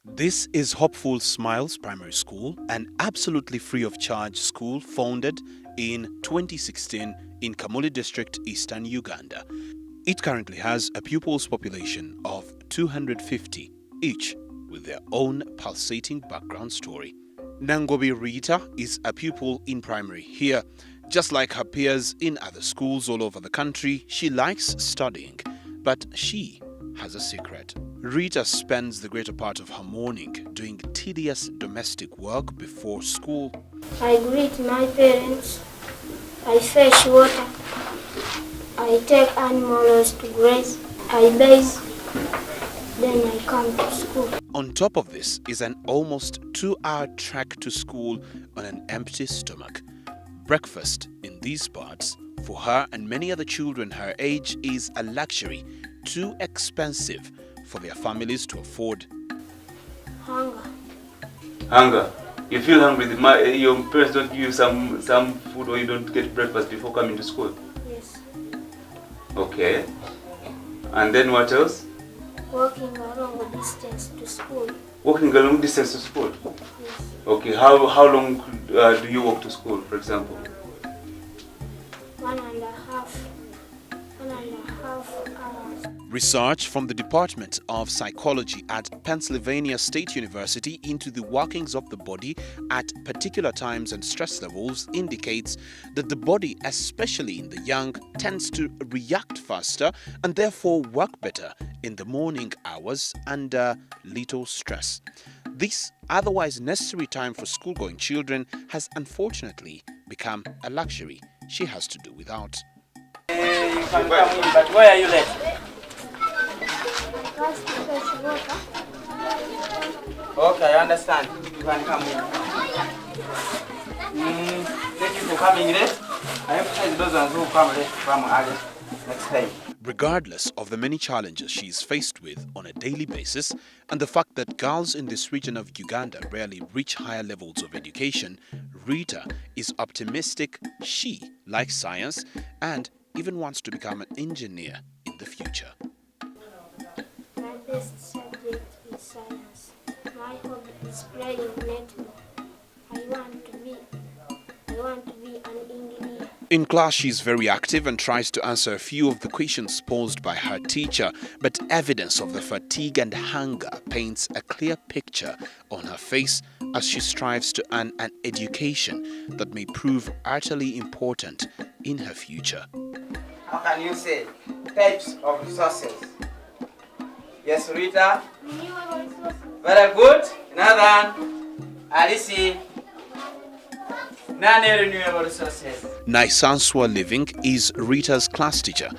This is Hopeful Smiles Primary School, an absolutely free of charge school founded in 2016 in Kamuli District, Eastern Uganda. It currently has a pupils population of 250, each with their own pulsating background story. Nangobi Rita is a pupil in primary here. Just like her peers in other schools all over the country, she likes studying, but she has a secret. Rita spends the greater part of her morning doing tedious domestic work before school. I greet my parents, I fetch water, I take animals to graze, I bathe, then I come to school. On top of this is an almost 2-hour trek to school on an empty stomach. Breakfast in these parts, for her and many other children her age, is a luxury too expensive for their families to afford. Hunger. Hunger. You feel hungry? Your parents don't give you some food, or you don't get breakfast before coming to school? Yes. Okay. And then what else? Walking a long distance to school. Walking a long distance to school? Yes. Okay. How long do you walk to school, for example? 1.5 hours. Research from the Department of Psychology at Pennsylvania State University into the workings of the body at particular times and stress levels indicates that the body, especially in the young, tends to react faster and therefore work better in the morning hours under little stress. This otherwise necessary time for school-going children has unfortunately become a luxury she has to do without. You can come in, but why are you late? First to fetch water. Okay, I understand. You can come in. Thank you for coming late. I emphasize those ones who come late from early next time. Regardless of the many challenges she is faced with on a daily basis and the fact that girls in this region of Uganda rarely reach higher levels of education, Rita is optimistic. She likes science and even wants to become an engineer in the future. My best subject is science. My hobby is playing netball. I want to be an engineer. In class, she is very active and tries to answer a few of the questions posed by her teacher, but evidence of the fatigue and hunger paints a clear picture on her face as she strives to earn an education that may prove utterly important in her future. How can you say types of resources? Yes, Rita. Very good. Another one. Alice. Non-renewable resources. Naisanswa Living is Rita's class teacher.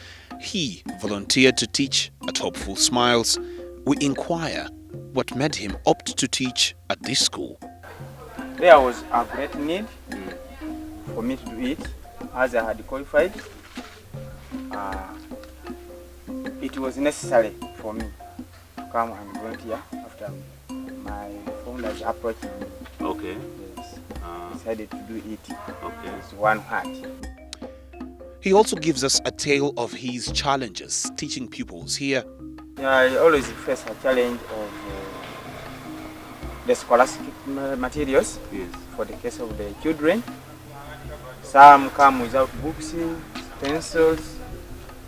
He volunteered to teach at Hopeful Smiles. We inquire what made him opt to teach at this school. There was a great need for me to do it as I had qualified. It was necessary for me to come and volunteer after my founders approached me. Okay. Yes. Decided to do it. Okay. It's one heart. He also gives us a tale of his challenges teaching pupils here. I always face a challenge of the scholastic materials. Yes. For the case of the children. Some come without books, pencils,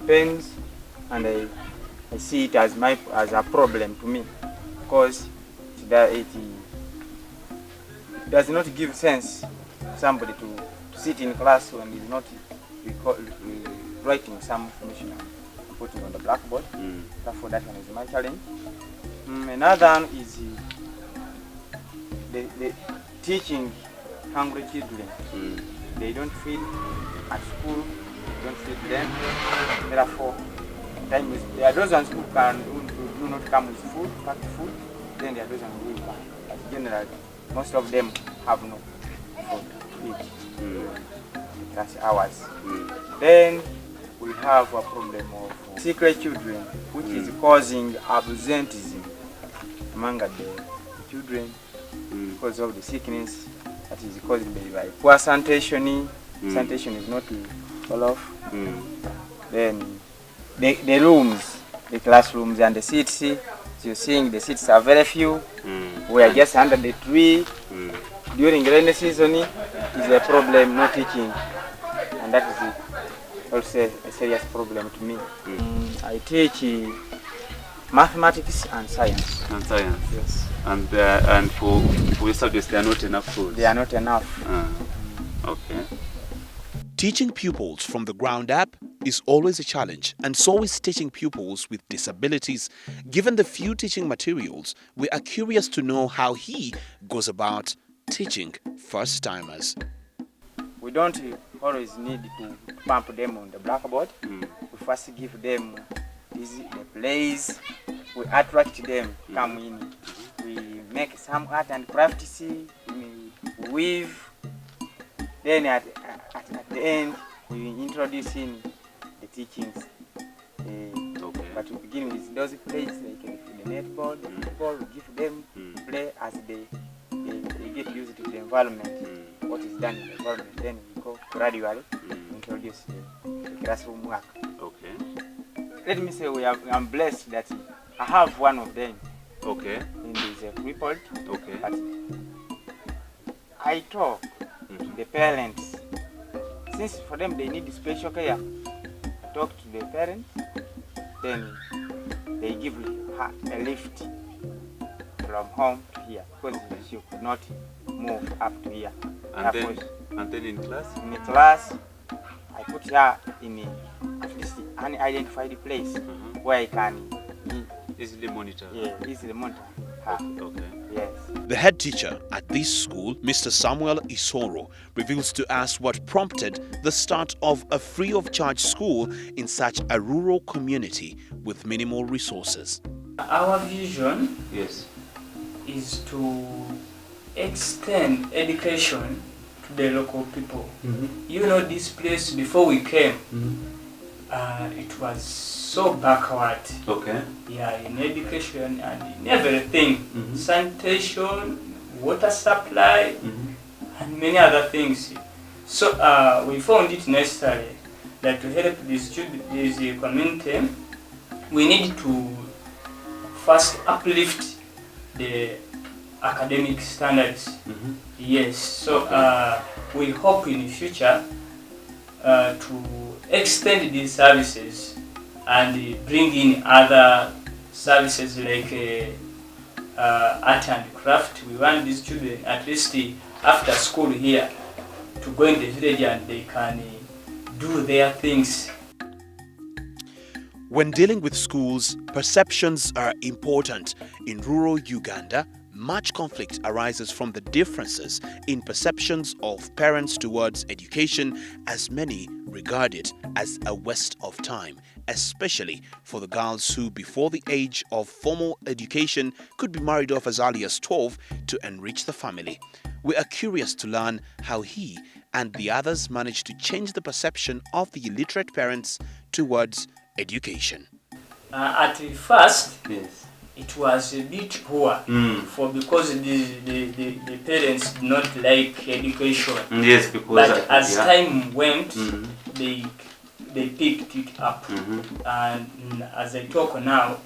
pens, and I see it as a problem to me because it does not give sense to somebody to sit in class when he's not writing some information and putting on the blackboard. Therefore, that one is my challenge. Another one is the teaching hungry children. They don't feed at school, they don't feed them. Therefore, there are those ones who do not come with food, packed food. Then there are those ones who can. But generally, most of them have no food to eat. That's ours. Then we have a problem of secret children, which is causing absenteeism among the children because of the sickness that is caused by poor sanitation. Sanitation is not well off. Then the rooms, the classrooms and the seats, you're seeing the seats are very few. We are just under the tree. During rainy season is a problem, no teaching, and that is also a serious problem to me. I teach mathematics and science. And science. Yes. And for your subjects, there are not enough tools. They are not enough. Okay. Teaching pupils from the ground up is always a challenge, and so is teaching pupils with disabilities. Given the few teaching materials, we are curious to know how he goes about teaching first-timers. We don't always need to pump them on the blackboard. We first give them the plays. We attract them, come in. We make some art and crafts. We weave. Then at the end, we introduce in the teachings. But we begin with those plays, like the netball, the football. We give them play as they get used to the environment. What is done in the environment, then we go gradually introduce the classroom work. Okay. Let me say I'm blessed that I have one of them. Okay. And he's a crippled. Okay. But I talk to the parents. Since for them they need special care, I talk to the parents. Then they give her a lift from home to here because she could not move up to here. And then in class? In the class, I put her in at least an identified place where I can easily monitor. Yeah, easily monitor her. Okay. Yes. The head teacher at this school, Mr. Samuel Isoro, reveals to us what prompted the start of a free-of-charge school in such a rural community with minimal resources. Our vision is to extend education to the local people. You know, this place before we came, it was so backward. Okay. Yeah, in education and in everything, sanitation, water supply, and many other things. So we found it necessary that to help this community, we need to first uplift the academic standards. Yes, so we hope in the future to extend these services and bring in other services like art and craft. We want these children at least after school here to go in the village and they can do their things. When dealing with schools, perceptions are important. In rural Uganda, much conflict arises from the differences in perceptions of parents towards education, as many regard it as a waste of time, especially for the girls who, before the age of formal education, could be married off as early as 12 to enrich the family. We are curious to learn how he and the others managed to change the perception of the illiterate parents towards education. At first, it was a bit poor because the parents did not like education. Yes, because but as time went, they picked it up, and as I talk now,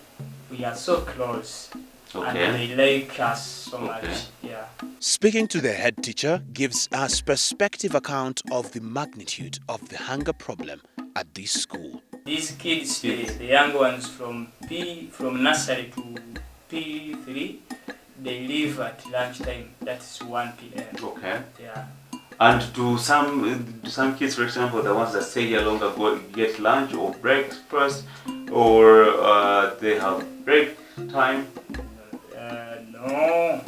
we are so close, and they like us so much. Yeah. Speaking to the head teacher gives us perspective account of the magnitude of the hunger problem at this school. These kids, the young ones from nursery to P3, they leave at lunchtime. That's 1 p.m. Okay. Yeah. And do some kids, for example, the ones that stay here longer, go get lunch or breakfast, or they have break time? No.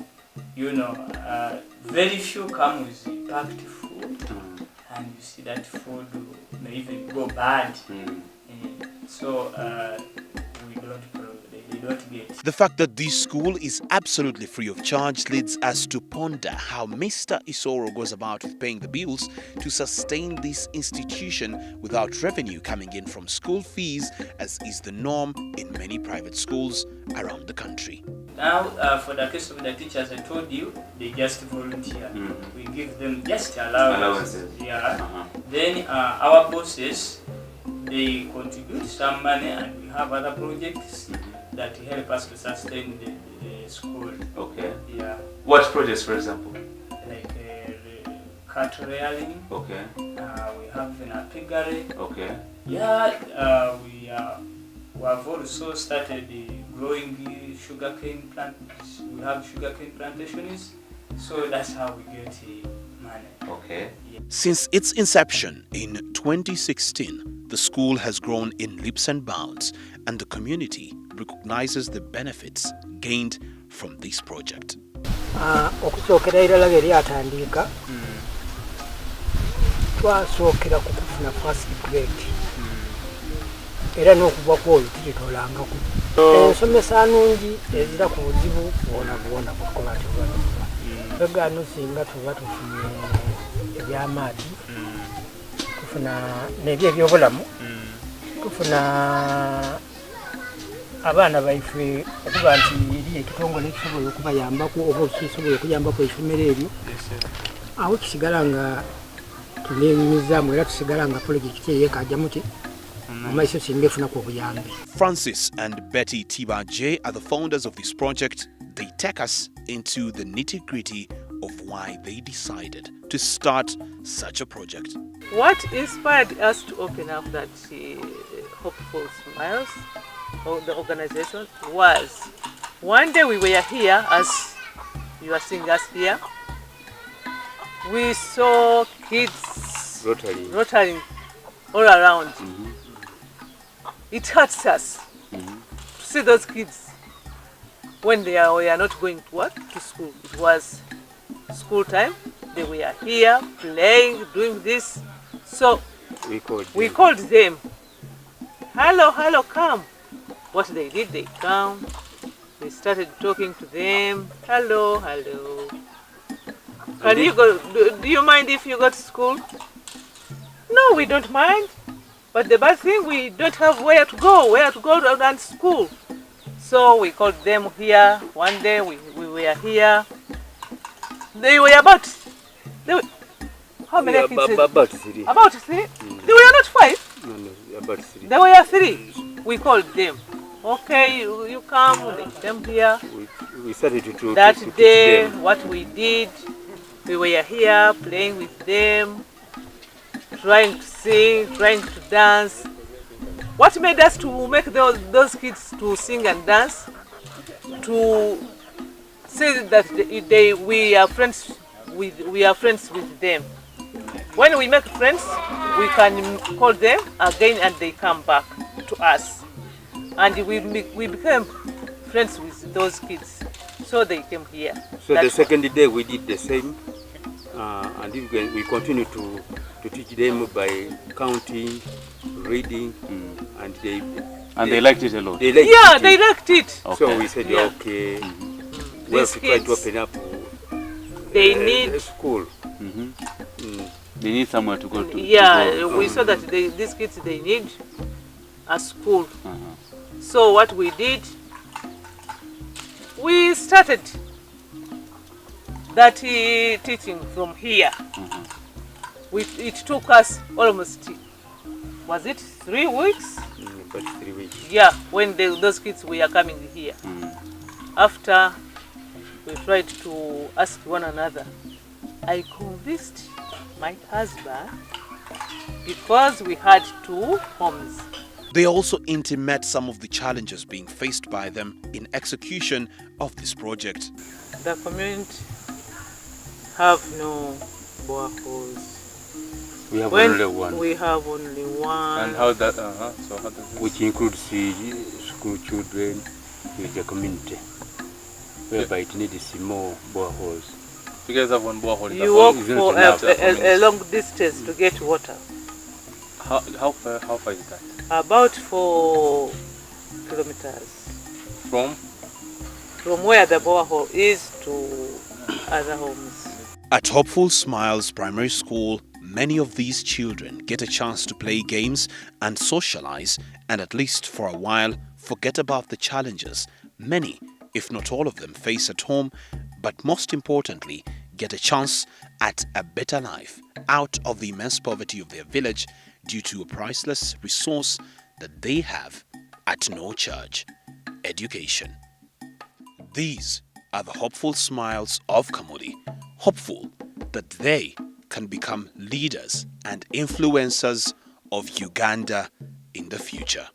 You know, very few come with packed food, and you see that food may even go bad. So they don't get. The fact that this school is absolutely free of charge leads us to ponder how Mr. Isoro goes about with paying the bills to sustain this institution without revenue coming in from school fees, as is the norm in many private schools around the country. Now, for the case of the teachers, I told you, they just volunteer. We give them just allowances. Yeah. Then our bosses, they contribute some money, and we have other projects that help us to sustain the school. Okay. Yeah. What projects, for example? like cattle rearing. Okay. We have an apiary. Okay. Yeah, we have also started growing sugarcane plants. We have sugarcane plantations, so that's how we get money. Okay. Since its inception in 2016, the school has grown in leaps and bounds, and the community recognizes the benefits gained from this project. Okusookera irala geri atandiika twasookera ku kufuna first grade era n'okuva kwoyo tutitolangako ensomesa nungi ezira ku buzibu bwona bukola tebubanuba twegano singa tuba tufunye ebyamaadi tufuna nebyo ebyobulamu tufuna abaana baife okuba nti eri ekitongole ekisobola okubayambako oba kisobola okuyambako essomero eryo awo kisigala nga tunenyumizaamu era tusigala nga pulojekiti eyo ekajjamu ki omaiso singa efunako obuyambi. Francis and Betty Tibaje are the founders of this project. They take us into the nitty-gritty of why they decided to start such a project. What inspired us to open up that Hopeful Smiles, or the organization, was one day we were here, as you are seeing us here, we saw kids rotating all around. It hurts us to see those kids when they were not going to work, to school. It was school time. They were here playing, doing this. So we called them. Hello, come. What they did, they come. We started talking to them. Hello. Can you go? Do you mind if you go to school? No, we don't mind. But the bad thing, we don't have where to go and school. So we called them here. One day we were here. They were how many kids? About 3. About 3? They were not 5? No, about 3. They were 3. We called them. Okay, you come, they came here. We started to that to day, them. what we did, we were here playing with them, trying to sing, trying to dance. What made us to make those kids to sing and dance? To say that we are friends with them. When we make friends, we can call them again and they come back to us. And we became friends with those kids. So they came here. So the second day we did the same. And we continue to teach them by counting, reading, and they liked it a lot. They liked it. Okay. So we said, okay, we have to try to open up they need school. They need somewhere to go to. We saw that these kids, they need a school. So what we did, we started that teaching from here. It took us almost, was it 3 weeks? About 3 weeks. Yeah, when those kids were coming here. After we tried to ask one another, I convinced my husband because we had 2 homes. They also intimate some of the challenges being faced by them in execution of this project. The community have no boreholes. We have only one. We have only one. And how that? So how does this? Which includes the school children with the community, whereby it needs more boreholes. You guys have one borehole. You walk for a long distance to get water. How far is that? About 4 kilometers. From where the borehole is to other homes. At Hopeful Smiles Primary School, many of these children get a chance to play games and socialize, and at least for a while forget about the challenges many, if not all of them, face at home, but most importantly, get a chance at a better life out of the immense poverty of their village due to a priceless resource that they have at no charge: education. These are the hopeful smiles of Kamuli, hopeful that they can become leaders and influencers of Uganda in the future.